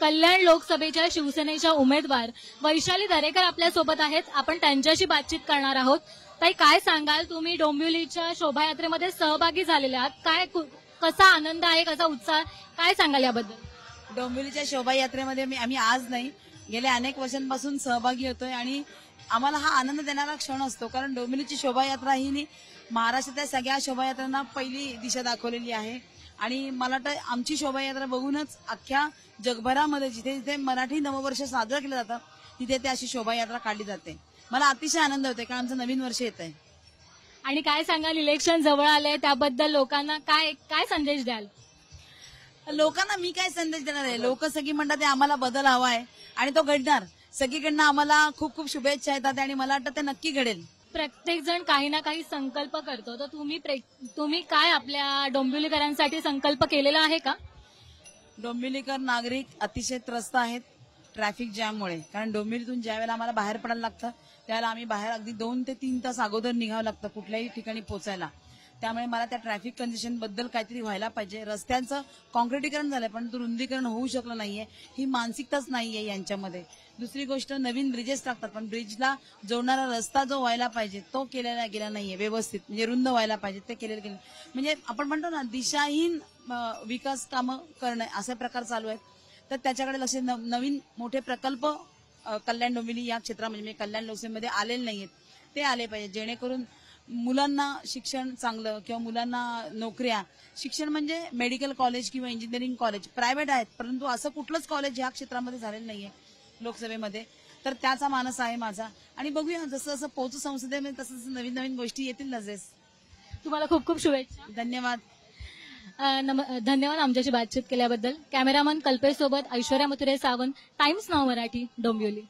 कल्याण लोकसभेच्या शिवसेनेच्या उमेदवार वैशाली दरेकर आपल्या सोबत आहेत. आपण त्यांच्याशी बातचीत करणार आहोत. ताई, काय सांगाल, तुम्ही डोंबिवलीच्या शोभायात्रेमध्ये सहभागी झालेले आहात, काय कसा आनंद आहे, कसा उत्साह, काय सांगाल याबद्दल? डोंबिवलीच्या शोभायात्रेमध्ये आम्ही आज नाही, गेल्या अनेक वर्षांपासून सहभागी होतोय आणि आम्हाला हा आनंद देणारा क्षण असतो. कारण डोंबिवलीची शोभायात्रा ही महाराष्ट्रातल्या सगळ्या शोभायात्रांना पहिली दिशा दाखवलेली आहे आणि मला वाटतं आमची शोभायात्रा बघूनच अख्ख्या जगभरामध्ये जिथे जिथे मराठी नववर्ष साजरं केलं जातं तिथे ते अशी शोभायात्रा काढली जाते. मला अतिशय आनंद होतोय कारण आमचं नवीन वर्ष येत आहे. आणि काय सांगाल, इलेक्शन जवळ आलंय, त्याबद्दल लोकांना काय काय संदेश द्याल? लोकांना मी काय संदेश देणार आहे, लोक सगळी म्हणतात आम्हाला बदल हवा आहे आणि तो घडणार. सगळीकडनं आम्हाला खूप खूप शुभेच्छा येतात आणि मला वाटतं ते नक्की घडेल. प्रत्येक जण काही ना काही संकल्प करतो, तर तुम्ही काय आपल्या डोंबिवलीकरांसाठी संकल्प केलेला आहे का? डोंबिवलीकर नागरिक अतिशय त्रस्त आहेत ट्रॅफिक जॅममुळे. कारण डोंबिवलीतून ज्या वेळेला आम्हाला बाहेर पडायला लागतं त्यावेळेला आम्ही बाहेर अगदी 2 ते 3 तास अगोदर निघावं लागतं कुठल्याही ठिकाणी पोहोचायला. त्यामुळे मला त्या ट्रॅफिक कंडिशन बद्दल काहीतरी व्हायला पाहिजे. रस्त्यांचं कॉन्क्रिटीकरण झालंय पण रुंदीकरण होऊ शकलं नाहीये, ही मानसिकताच नाहीये यांच्यामध्ये. दुसरी गोष्ट, नवीन ब्रिजेस टाकतात पण ब्रिजला जोडणारा रस्ता जो व्हायला पाहिजे तो केलेला गेला नाहीये व्यवस्थित, म्हणजे रुंद व्हायला पाहिजे ते केलेलं गेलं. म्हणजे आपण म्हणतो ना दिशाहीन विकास कामं करणं असे प्रकार चालू आहेत. तर त्याच्याकडे लक्ष, नवीन मोठे प्रकल्प कल्याण डोंबिवली या क्षेत्रामध्ये म्हणजे कल्याण लोकसभेमध्ये आलेले नाहीयेत, ते आले पाहिजे जेणेकरून मुलांना शिक्षण चांगलं किंवा मुलांना नोकऱ्या. शिक्षण म्हणजे मेडिकल कॉलेज किंवा इंजिनिअरिंग कॉलेज प्रायव्हेट आहेत परंतु असं कुठलंच कॉलेज या क्षेत्रामध्ये झालेलं नाहीये लोकसभेमध्ये. तर त्याचा मानस आहे माझा आणि बघूया जसं जसं पोहोचू संसदेमध्ये तसं तसं नवीन नवीन गोष्टी येतील नजेस. तुम्हाला खूप खूप शुभेच्छा. धन्यवाद. धन्यवाद आमच्याशी बातचीत केल्याबद्दल. कॅमेरामन कल्पेश सोबत ऐश्वर्या मथुरे सावंत, टाइम्स नाव मराठी, डोंबिवली.